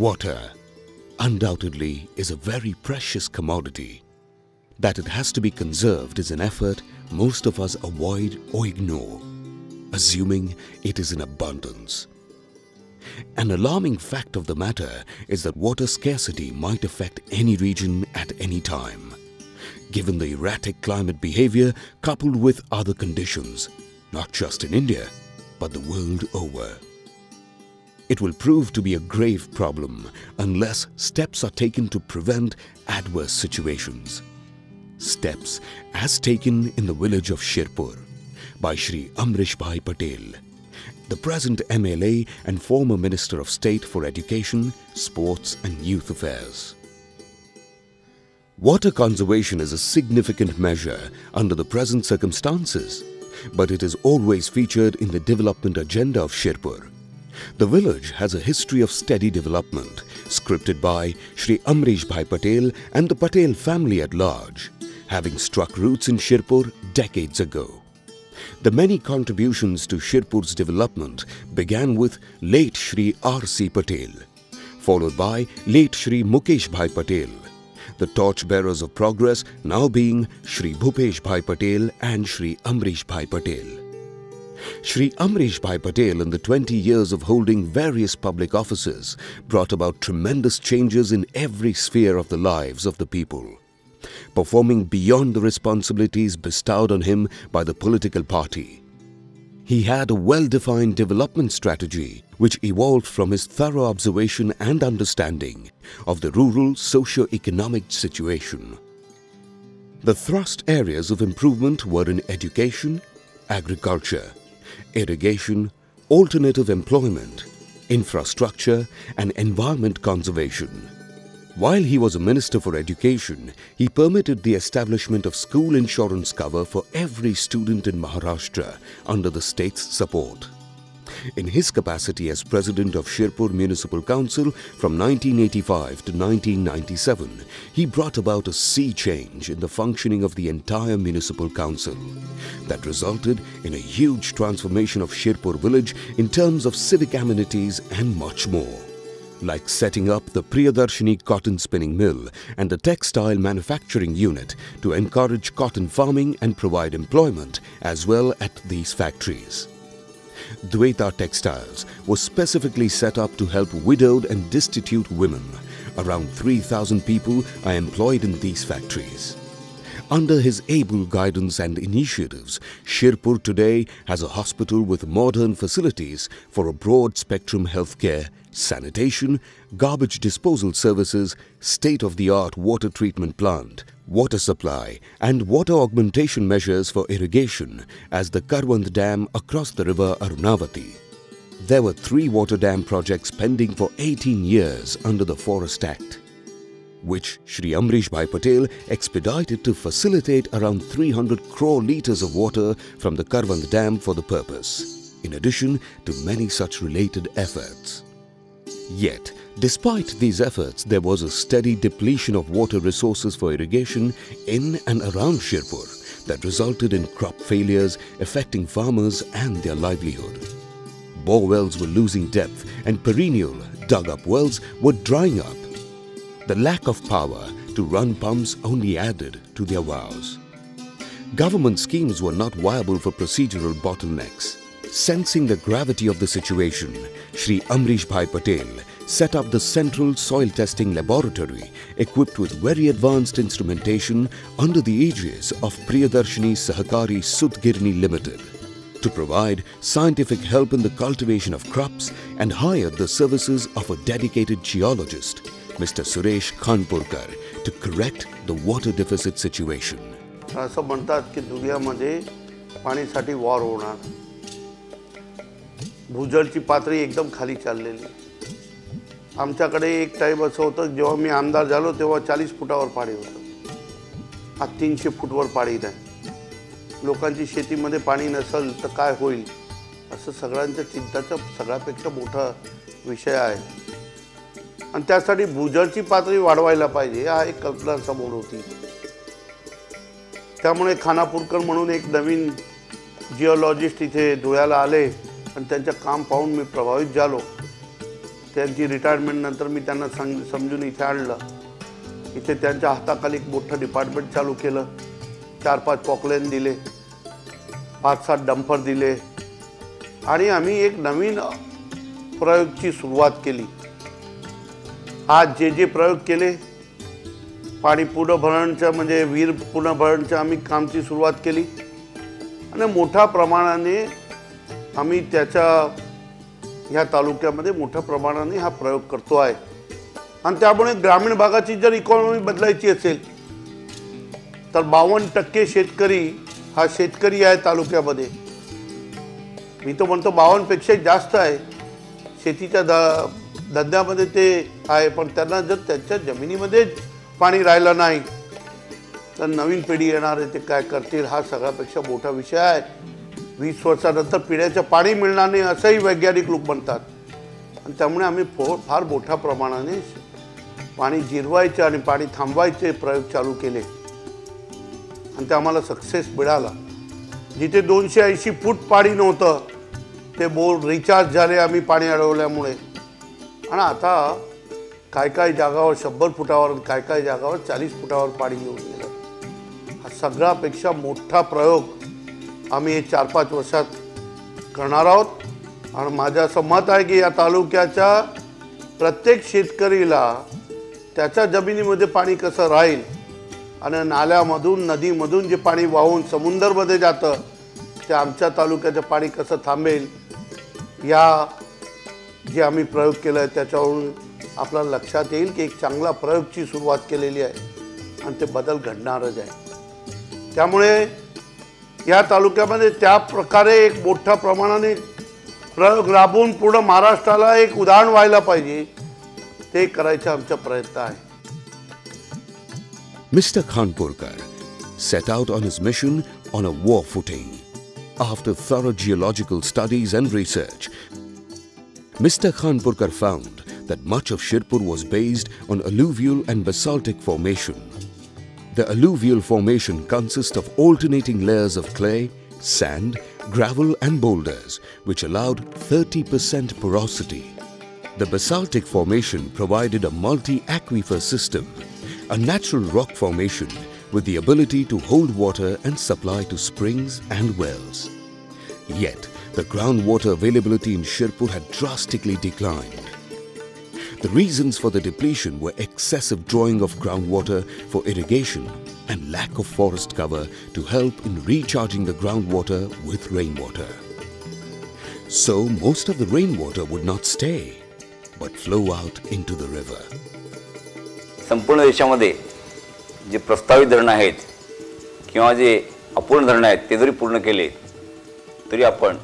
Water, undoubtedly, is a very precious commodity. That it has to be conserved is an effort most of us avoid or ignore, assuming it is in abundance. An alarming fact of the matter is that water scarcity might affect any region at any time, given the erratic climate behavior coupled with other conditions, not just in India, but the world over. It will prove to be a grave problem unless steps are taken to prevent adverse situations. Steps as taken in the village of Shirpur by Shri Amrish Bhai Patel, the present MLA and former Minister of State for Education, Sports and Youth Affairs. Water conservation is a significant measure under the present circumstances, but it is always featured in the development agenda of Shirpur. The village has a history of steady development, scripted by Shri Amrish Bhai Patel and the Patel family at large, having struck roots in Shirpur decades ago. The many contributions to Shirpur's development began with late Shri R.C. Patel, followed by late Shri Mukesh Bhai Patel, the torchbearers of progress now being Shri Bhupesh Bhai Patel and Shri Amrish Bhai Patel. Shri Amrish Bhai Patel, in the 20 years of holding various public offices, brought about tremendous changes in every sphere of the lives of the people, performing beyond the responsibilities bestowed on him by the political party. He had a well-defined development strategy which evolved from his thorough observation and understanding of the rural socio-economic situation. The thrust areas of improvement were in education, agriculture, irrigation, alternative employment, infrastructure and environment conservation. While he was a Minister for Education, he permitted the establishment of school insurance cover for every student in Maharashtra under the state's support. In his capacity as President of Shirpur Municipal Council from 1985 to 1997, he brought about a sea change in the functioning of the entire Municipal Council that resulted in a huge transformation of Shirpur village in terms of civic amenities and much more, like setting up the Priyadarshini cotton spinning mill and the textile manufacturing unit to encourage cotton farming and provide employment as well at these factories. Dwaita Textiles was specifically set up to help widowed and destitute women. Around 3,000 people are employed in these factories. Under his able guidance and initiatives, Shirpur today has a hospital with modern facilities for a broad spectrum healthcare, sanitation, garbage disposal services, state-of-the-art water treatment plant, water supply and water augmentation measures for irrigation as the Karwand Dam across the river Arunavati. There were 3 water dam projects pending for 18 years under the Forest Act, which Shri Amrish Bhai Patel expedited to facilitate around 300 crore litres of water from the Karwand Dam for the purpose, in addition to many such related efforts. Yet, despite these efforts, there was a steady depletion of water resources for irrigation in and around Shirpur that resulted in crop failures affecting farmers and their livelihood. Bore wells were losing depth and perennial dug-up wells were drying up. The lack of power to run pumps only added to their woes. Government schemes were not viable for procedural bottlenecks. Sensing the gravity of the situation, Shri Amrish Bhai Patel set up the Central Soil Testing Laboratory equipped with very advanced instrumentation under the aegis of Priyadarshini Sahakari Sudgirni Limited to provide scientific help in the cultivation of crops and hired the services of a dedicated geologist, Mr. Suresh Khanpurkar, to correct the water deficit situation. असं म्हणतात की दुनियामध्ये पाणीसाठी war होणार. भूजलची पातळी एकदम खाली चाललेली. आमच्याकडे एक टाइम असं होतं जेव्हा मी आमदार झालो तेव्हा 40 फुटावर पाणी होतं. आज 300 फुटवर पाणी नाही. लोकांची शेतीमध्ये पाणी नसेल तर काय होईल असं सगळ्यांच्या चिंताचा सगळ्यापेक्षा मोठा विषय आहे. आणि त्यासाठी भूजलची पातळी वाढवायला पाहिजे हा एक कल्पना समोर होती. त्यामुळे खानापूरकर म्हणून एक नवीन जिओलॉजिस्ट इथे धुळ्याला आले आणि त्यांचं काम पाहून मी प्रभावित झालो. त्यांची रिटायरमेंट नंतर मी त्यांना समजून इथे आणलं. इथे त्यांच्या हाताखाली एक मोठं डिपार्टमेंट चालू केलं. 4-5 पॉकलेन दिले, 5-7 डंपर दिले आणि आम्ही एक नवीन प्रयोगची सुरुवात केली. आज जे प्रयोग केले, पाणी पुनर्भरणचं म्हणजे विहीर पुनर्भरणचं आम्ही कामची सुरुवात केली आणि मोठ्या प्रमाणाने आम्ही ह्या तालुक्यामध्ये मोठ्या प्रमाणाने हा प्रयोग करतो आहे. आणि त्यामुळे ग्रामीण भागाची जर इकॉनॉमी बदलायची असेल तर 52% शेतकरी हा शेतकरी आहे तालुक्यामध्ये. मी तो म्हणतो 52 पेक्षा जास्त आहे. शेतीच्या धंद्यामध्ये ते आहे, पण त्यांना जर त्यांच्या जमिनीमध्ये पाणी राहिलं नाही तर नवीन पिढी येणार आहे, ते काय करतील हा सगळ्यापेक्षा मोठा विषय आहे. 20 वर्षानंतर पिण्याचं पाणी मिळणार नाही असंही वैज्ञानिक लोक म्हणतात. आणि त्यामुळे आम्ही फार मोठ्या प्रमाणाने पाणी जिरवायचे आणि पाणी थांबवायचे प्रयोग चालू केले आणि ते आम्हाला सक्सेस मिळाला. जिथे 280 फूट पाणी नव्हतं ते बोर रिचार्ज झाले आम्ही पाणी अडवल्यामुळे. आणि आता काय जागावर 100 फुटावर, काय जागावर 40 फुटावर पाणी येऊन गेलं. हा सगळ्यापेक्षा मोठा प्रयोग आम्ही हे 4-5 वर्षात करणार आहोत. आणि माझं असं मत आहे की या तालुक्याच्या प्रत्येक शेतकरीला त्याच्या जमिनीमध्ये पाणी कसं राहील आणि नाल्यामधून नदीमधून जे पाणी वाहून समुद्रामध्ये जातं ते आमच्या तालुक्याचं पाणी कसं थांबेल, या जे आम्ही प्रयोग केला आहे त्याच्यावरून आपल्याला लक्षात येईल की एक चांगला प्रयोगची सुरुवात केलेली आहे आणि ते बदल घडणारच आहे. त्यामुळे या तालुक्यामध्ये त्या प्रकारे एक मोठ्या प्रमाणाने प्रयोग राबवून पूर्ण महाराष्ट्राला एक उदाहरण व्हायला पाहिजे, ते करायचा आमचा प्रयत्न आहे. Mr. Khanpurkar set out on his mission on a war footing. After thorough geological studies and research, Mr. Khanpurkar found that much of Shirpur was based on alluvial and basaltic formation. The alluvial formation consists of alternating layers of clay, sand, gravel and boulders, which allowed 30% porosity. The basaltic formation provided a multi-aquifer system, a natural rock formation with the ability to hold water and supply to springs and wells. Yet, the groundwater availability in Shirpur had drastically declined. The reasons for the depletion were excessive drawing of groundwater for irrigation and lack of forest cover to help in recharging the groundwater with rainwater. So, most of the rainwater would not stay, but flow out into the river. संपूर्ण देशामध्ये जे प्रस्तावित धरणं आहेत किंवा जे अपूर्ण धरणं आहेत ते जरी पूर्ण केले तरी आपण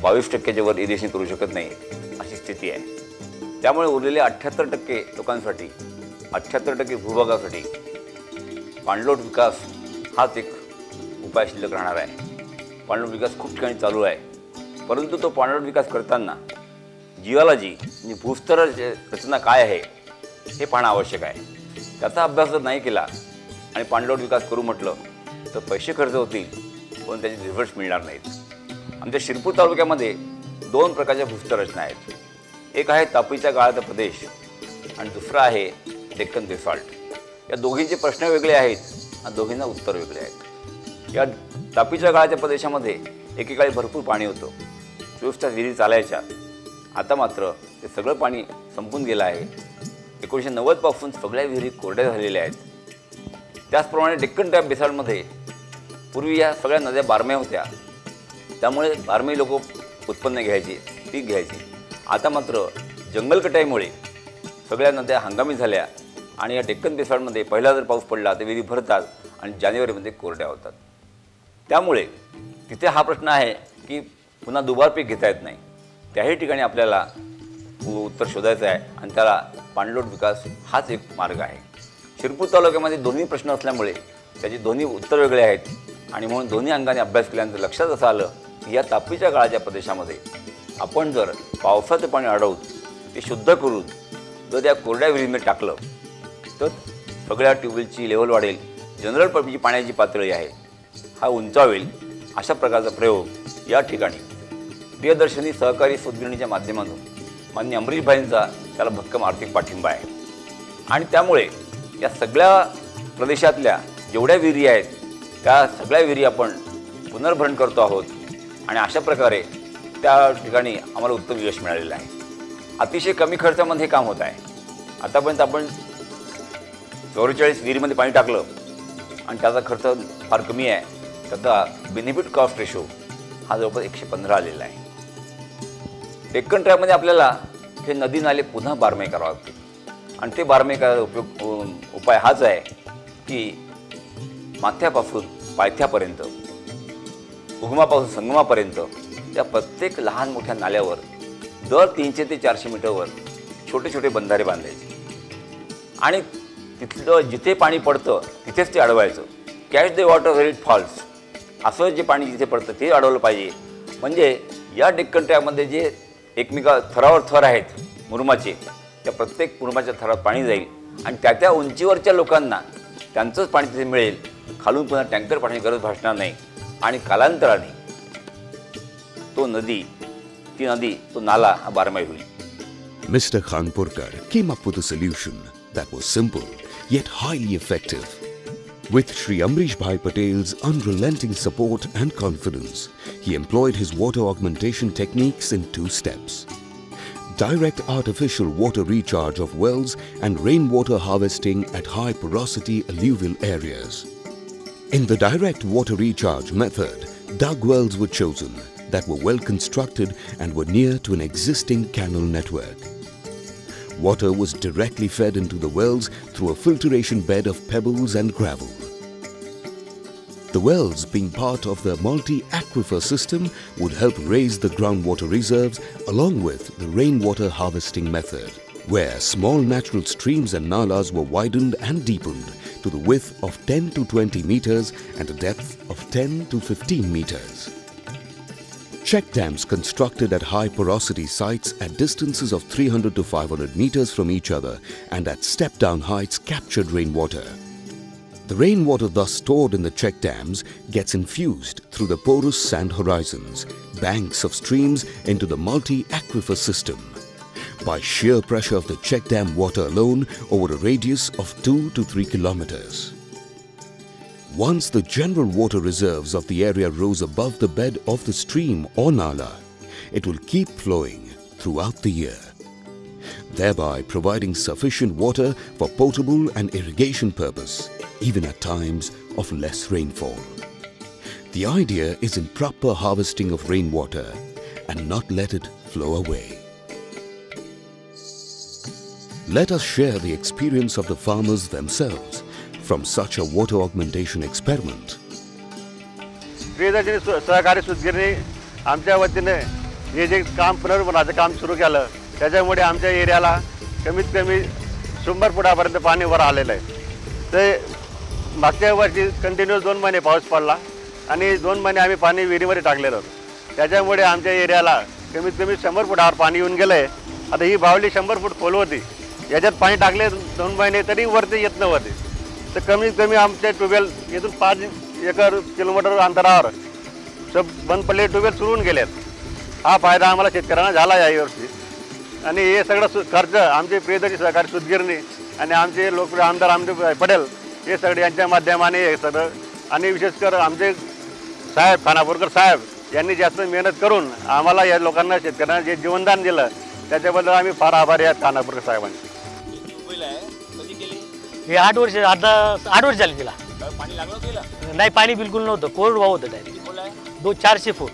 22%च्या वर इरिगेशन करू शकत नाही अशी स्थिती आहे. त्यामुळे उरलेल्या 78% लोकांसाठी 78% भूभागासाठी पाणलोट विकास हाच एक उपाय शिल्लक राहणार आहे. पाणलोट विकास खूप ठिकाणी चालू आहे, परंतु तो पाणलोट विकास करताना जिओलॉजी म्हणजे भूस्तर रचना काय आहे हे पाहणं आवश्यक आहे. त्याचा अभ्यास जर नाही केला आणि पाणलोट विकास करू म्हटलं तर पैसे खर्च होतील पण त्याचे रिझल्ट्स मिळणार नाहीत. आमच्या शिरपूर तालुक्यामध्ये 2 प्रकारच्या भूस्तर रचना आहेत. एक आहे तापीच्या गाळाचा प्रदेश आणि दुसरा आहे डेक्कन बेसाल्ट. या दोघींचे प्रश्न वेगळे आहेत आणि दोघींना उत्तर वेगळे आहेत. या तापीच्या गाळाच्या प्रदेशामध्ये एकेकाळी भरपूर पाणी होतं, 24 तास विहिरी चालायच्या. आता मात्र ते सगळं पाणी संपून गेलं आहे. 1990 पासून सगळ्या विहिरी कोरड्या झालेल्या आहेत. त्याचप्रमाणे डेक्कन टॅप बेसाल्टमध्ये पूर्वी या सगळ्या नद्या बारम्या होत्या, त्यामुळे बारमे लोक उत्पन्न घ्यायचे, पीक घ्यायचे. आता मात्र जंगलकटाईमुळे सगळ्या नद्या हंगामी झाल्या आणि या डेक्कन बेसाल्टमध्ये पहिला जर पाऊस पडला तर विहिरी भरतात आणि जानेवारीमध्ये कोरड्या होतात. त्यामुळे तिथे हा प्रश्न आहे की पुन्हा दुबार पीक घेता येत नाही. त्याही ठिकाणी आपल्याला उत्तर शोधायचं आहे आणि त्याला पाणलोट विकास हाच एक मार्ग आहे. शिरपूर तालुक्यामध्ये दोन्ही प्रश्न असल्यामुळे त्याचे दोन्ही उत्तर वेगळे आहेत आणि म्हणून दोन्ही अंगाने अभ्यास केल्यानंतर लक्षात असं आलं की या तापीच्या गाळाच्या प्रदेशामध्ये आपण जर पावसाचं पाणी अडवून ते शुद्ध करून जर त्या कोरड्या विहिरीमध्ये टाकलं तर सगळ्या ट्यूबवेलची लेवल वाढेल, जनरल पबची पाण्याची पातळी आहे हा उंचावेल. अशा प्रकारचा प्रयोग या ठिकाणी प्रियदर्शनी सहकारी सूतगिरणीच्या माध्यमातून माननीय अमरीशभाईंचा त्याला भक्कम आर्थिक पाठिंबा आहे. आणि त्यामुळे या सगळ्या प्रदेशातल्या जेवढ्या विहिरी आहेत त्या सगळ्या विहिरी आपण पुनर्भरण करतो आहोत. आणि अशा प्रकारे त्या ठिकाणी आम्हाला उत्तम यश मिळालेलं आहे. अतिशय कमी खर्चामध्ये हे काम होत आहे. आतापर्यंत आपण 44 विहिरीमध्ये पाणी टाकलं आणि त्याचा खर्च फार कमी आहे. त्याचा बेनिफिट कॉस्ट रेशो हा जवळपास 115 आलेला आहे. डेक्कन ट्रॅकमध्ये आपल्याला हे नदी नाले पुन्हा बारमाही करावं लागतं. आणि ते बारमाही करायचा उपाय हाच आहे की माथ्यापासून पायथ्यापर्यंत, उगमापासून संगमापर्यंत त्या प्रत्येक लहान मोठ्या नाल्यावर दर 300 ते 400 मीटरवर छोटे छोटे बंधारे बांधायचे. आणि तिथलं जिथे पाणी पडतं तिथेच ते अडवायचं. Catch the water where it falls, असं जे पाणी जिथे पडतं ते अडवलं पाहिजे. म्हणजे या डेक्कन ट्रॅकमध्ये जे एकमेका थरावर थर आहेत मुरुमाचे, त्या प्रत्येक मुरुमाच्या थरात पाणी जाईल आणि त्या उंचीवरच्या लोकांना त्यांचंच पाणी तिथे मिळेल. खालून पुन्हा टँकर पाण्याची गरज भासणार नाही. आणि कालांतराने तो नदी, तो नाला हा बारमाही होईल. Mr. Khanpurkar came up with a solution that was simple yet highly effective. With Shri Amrish Bhai Patel's unrelenting support and confidence, he employed his water augmentation techniques in 2 steps. Direct artificial water recharge of wells and rainwater harvesting at high porosity alluvial areas. In the direct water recharge method, dug wells were chosen that were well constructed and were near to an existing canal network. Water was directly fed into the wells through a filtration bed of pebbles and gravel. The wells, being part of the multi-aquifer system, would help raise the groundwater reserves along with the rainwater harvesting method, where small natural streams and nalas were widened and deepened to the width of 10 to 20 meters and a depth of 10 to 15 meters. Check dams constructed at high porosity sites at distances of 300 to 500 meters from each other and at step-down heights captured rainwater. The rainwater thus stored in the check dams gets infused through the porous sand horizons, banks of streams into the multi-aquifer system by sheer pressure of the check dam water alone over a radius of 2 to 3 kilometers. Once the general water reserves of the area rose above the bed of the stream or nala, it will keep flowing throughout the year, thereby providing sufficient water for potable and irrigation purpose, even at times of less rainfall. The idea is in proper harvesting of rainwater and not let it flow away. Let us share the experience of the farmers themselves from such a water augmentation experiment. Priyadarshini सहकारी सूतगिरणी आमच्या वतीने हे जे काम पुनर्वनाचं काम सुरू केलं त्याच्यामुळे आमच्या एरियाला कमीत कमी 100 फुटापर्यंत पाणी वर आलेलं आहे. ते मागच्या वर्षी कंटिन्यूस 2 महिने पाऊस पडला आणि 2 महिने आम्ही पाणी विहिरीमध्ये टाकलेलं होतं. त्याच्यामुळे आमच्या एरियाला कमीत कमी 100 फुटावर पाणी येऊन गेलं आहे. आता ही बावली 100 फूट खोल होती, याच्यात पाणी टाकले 2 महिने तरी वरती येत नव्हते. तर कमीत कमी आमचे ट्यूबवेल इथून 5 किलोमीटर अंतरावर सब बंद पडलेले ट्यूबवेल सुरू होऊन गेलेत. हा फायदा आम्हाला शेतकऱ्यांना झाला यावर्षी. आणि हे सगळं खर्च आमचे प्रियदर्शी सहकारी सूतगिरणी आणि आमचे लोकप्रिय आमदार आमचे पटेल हे सगळे यांच्या माध्यमाने हे सगळं. आणि विशेषकर आमचे साहेब खानापूरकर साहेब यांनी जास्त मेहनत करून आम्हाला या लोकांना शेतकऱ्यांना जे जीवनदान दिलं त्याच्याबद्दल आम्ही फार आभारी आहोत खानापूरकर साहेबांचे. हे 8 वर्ष आता 8 वर्ष झाली तिला. पाणी लागलं गेलं नाही, पाणी बिलकुल नव्हतं, कोरड वाहत होतं डायरेक्ट. 400 फूट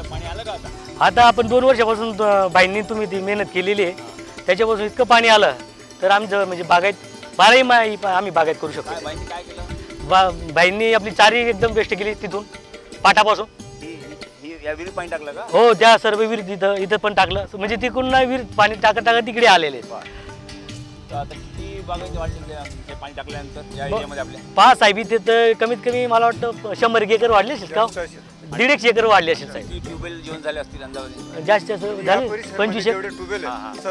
पाणी आलं का आता? आता आपण 2 वर्षापासून बाईंनी तुम्ही ती मेहनत केलेली आहे त्याच्यापासून इतकं पाणी आलं तर आमचं म्हणजे बागायत 12 महिने आम्ही बागायत करू शकतो. काय केलं? बाईंनी आपली चारी एकदम बेस्ट केली तिथून पाटापासून. या विहिरीत पाणी टाकलं का? हो, त्या सर्व विहिरीत इथं पण टाकलं. म्हणजे तिकडून विहिरीत पाणी टाकत तिकडे आलेले. आता किती बागायती वाढले पाणी टाकल्यानंतर या एरियामध्ये आपल्या? 5 साहेब इथे कमीत कमी मला वाटतं 100 एकर वाढले असेल का? 150 एकर वाढले असेल साहेब. ट्यूबवेल जेवण झाले असतील अंदाजे? जास्त झाले 25 एकर.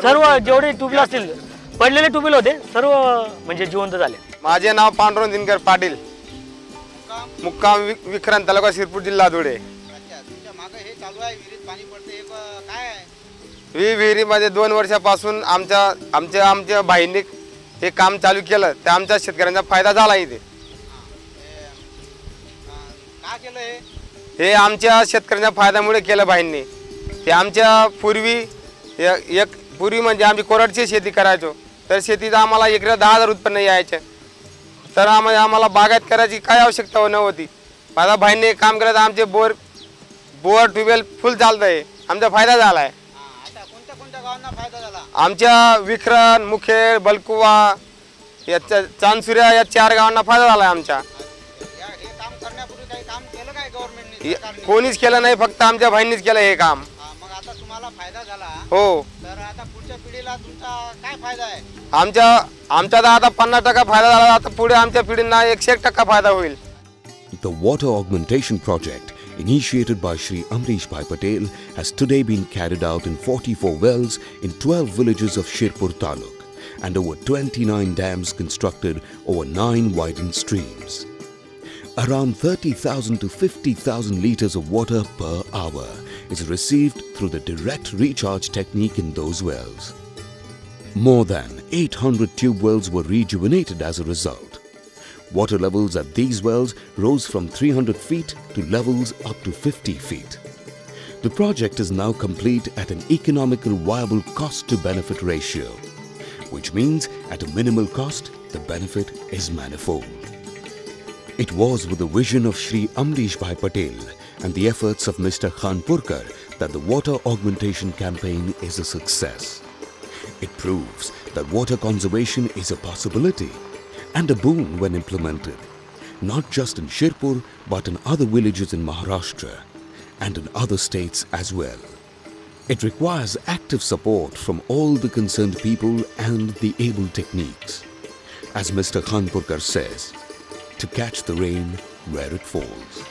सर्व जेवढे ट्यूबवेल असतील पडलेले ट्यूबवेल होते सर्व म्हणजे जिवंत झाले. माझे नाव पांडुरंग दिनकर पाटील, मुक्काम विक्रांत तालुका शिरपूर जिल्हा धुळे. विहिरीमध्ये 2 वर्षापासून आमच्या भाईंनी हे काम चालू केलं, तर आमच्या शेतकऱ्यांचा फायदा झाला इथे. हे आमच्या शेतकऱ्यांच्या फायद्यामुळे केलं भाईंनी. ते आमच्या पूर्वी म्हणजे आम्ही कोरडची शेती करायचो, तर शेतीचं आम्हाला एकरी 10,000 उत्पन्न यायचं, तर आम्हाला बागायत करायची काय आवश्यकता नव्हती. माझा भाईंनी काम केलं तर आमचे बोर ट्यूबवेल फुल चालत आहे, आमचा फायदा झाला आहे. कोणत्या गावांना फायदा झाला? आमच्या विखरण, मुखेड, बलकुवा, या चांदसुऱ्या या 4 गावांना फायदा झाला आहे आमच्या. हे काम करण्यापूर्वी काही काम केलं काय गव्हर्नमेंटने? कोणीच केलं नाही, फक्त आमच्या भाईंनीच केलं हे काम. मग आता तुम्हाला फायदा झाला, हो. तर आता पुढच्या पिढीला तुमचा काय फायदा आहे? आमचा तर आता 50% फायदा झाला, आता पुढे आमच्या पिढींना 100% फायदा होईल. The water augmentation project initiated by Shri Amrish Bhai Patel has today been carried out in 44 wells in 12 villages of Shirpur Taluk and over 29 dams constructed over 9 widened streams. Around 30,000 to 50,000 liters of water per hour is received through the direct recharge technique in those wells. More than 800 tube wells were rejuvenated as a result. Water levels at these wells rose from 300 feet to levels up to 50 feet. The project is now complete at an economical viable cost-to-benefit ratio, which means at a minimal cost, the benefit is manifold. It was with the vision of Shri Amrish Bhai Patel and the efforts of Mr. Khanpurkar that the water augmentation campaign is a success. It proves that water conservation is a possibility and a boon when implemented, not just in Shirpur but in other villages in Maharashtra and in other states as well. It requires active support from all the concerned people and the able techniques. As Mr. Khanpurkar says, to catch the rain where it falls.